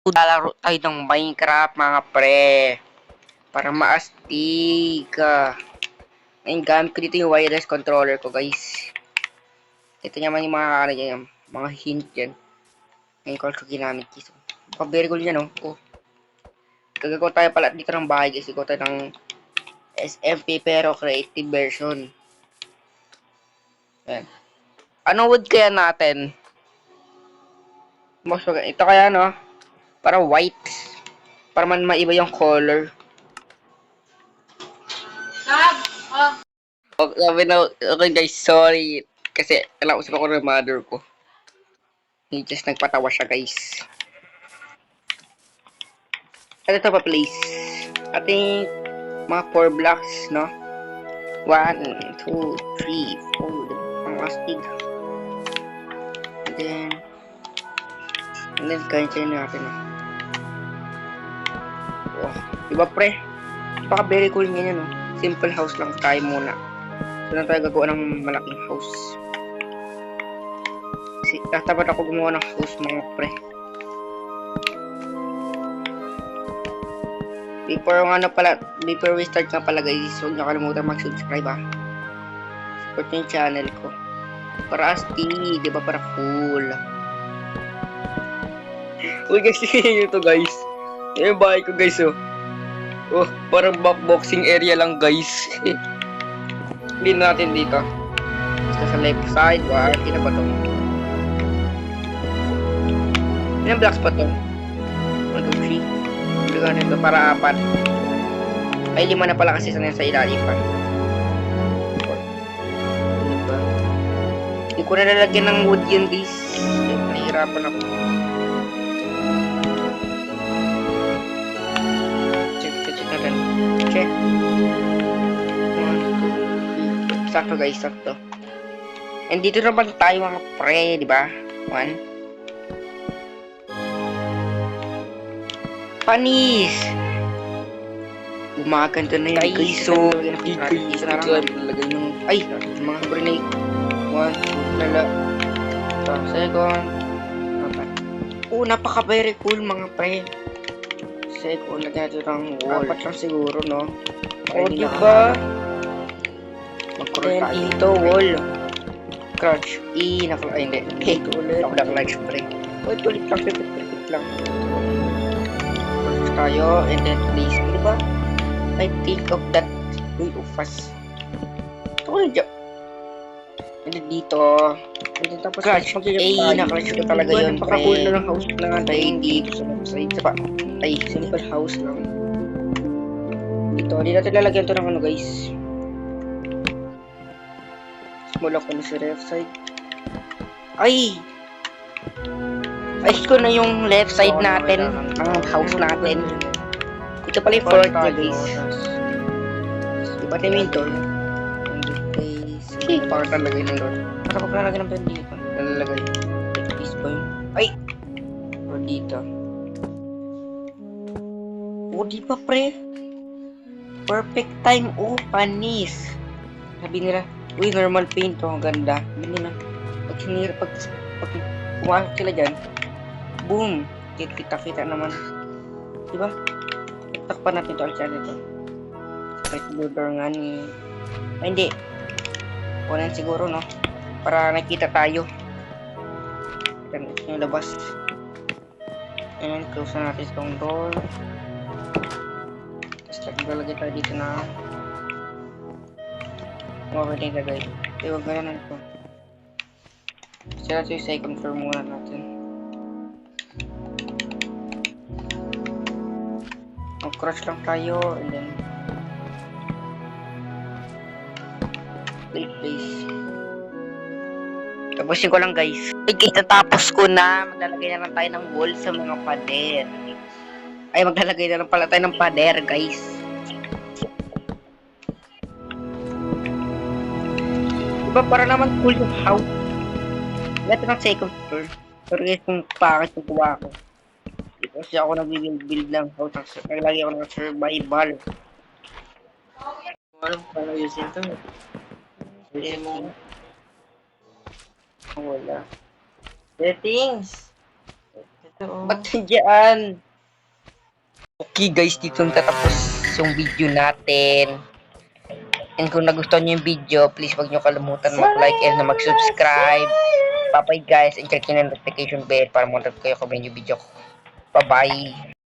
Lalaro tayo ng Minecraft mga pre. Para maastig. Ngayon gamit ko dito yung wireless controller ko guys. Ito naman yung mga ano yan, mga hint yan. Ngayon ko ginamit guys. Very cool yan oh. Gagawa tayo pala dito ng bahay guys. Gagawa tayo ng SMP pero creative version. Ayan. Anong wood kaya natin? Ito kaya no? Para white. Para man maiba yung color. Okay guys, sorry. Kasi nalausap ako ng mother ko. Just nagpatawa siya guys. At ito pa please. Ating mga 4 blocks, no? 1, 2, 3, 4. Ang astig. And then ganyan natin. Oh, diba pre? Baka very cool nga yan, no? Simple house lang tayo muna. So na tayo gagawa ng malaking house. Tatapat ako gumawa ng house mga pre. Before we start nga pala guys, huwag nyo kalimutan mag-subscribe support nyo yung channel ko. Para astig, di ba? Para cool. Uy guys, yun to guys. Yung bahay ko guys oh. Oh, parang boxing area lang guys. Hindi natin dito. Sa left side, hindi na ba ito? Ilang blocks pa ito? 1, 2, 3. Ganito para 4. Ay 5 na pala kasi sa ilalim pa. Diba? Hindi ko na lalagyan ng wood yun guys. Nahihirapan ako. Check natin. Check. Sakto guys, sakto. And dito naman tayo mga pre, diba? 1. Panis! Gumaganto na yun guys. So, dito na lang nalagay ng mga grenade. 1, 2, lala. Second. Oh, napaka very cool mga pre. Second, lagyan natin ng wall. 4 lang siguro, no? Oh, diba? Mag-crawl tayo dito, wall. Crouch. Hindi. Dito ulit. Nakulak pre. Ulit lang. Tayo and then place, di ba? I think of that way of fast. Ito ko na dyan. And then dito. And then tapos clutch. Na-clutch ko talaga yun. Napaka-cool na ng house na tayo dito sa left side. Sapa. Simple house lang. Dito. Hindi natin lalagyan ito ng ano guys. Small ako na sa left side. Ayos ko na yung left side natin ng house natin. Ito pala yung fourth niya guys. Diba tayo yung door? Okay, para talagay ng door. Para paglalagay ng pen dito. Nalalagay. This point. O dito. O diba pre? Perfect time. O panis. Sabi nila, uy normal paint to. Ang ganda. Sabi nila, pag pumasok sila dyan, boom! Kita naman. Diba? Takpan natin ito alchan ito. Right border nga ni... hindi. Kunin siguro, no? Para nakita tayo. Ito yung labas. And close na natin itong door. Tapos lalagay tayo dito na... pwede gagawin. Huwag ganyan ito. Sila ito yung second floor muna natin. Crush lang tayo and then place. Tapusin ko lang guys. Itatapos ko na. Maglalagay na lang tayo ng wall sa mga pader. Maglalagay na lang pala tayo ng pader guys. Diba para naman cool yung house. Ito ng second floor. Pero guys kung bakit yung kuha ko. Kasi ako nag-build ng house. Naglagay ako ng survival. Anong pala using ito? Hindi mo. Wala. Settings. Ba't nandiyan? Okay guys, dito tatapos yung video natin. And kung nagustuhan nyo yung video, please huwag nyo kalimutan mag-like and mag-subscribe. Bye-bye guys, and check nyo yung notification bell para mag-notify kayo kung may new video ko. Bye-bye!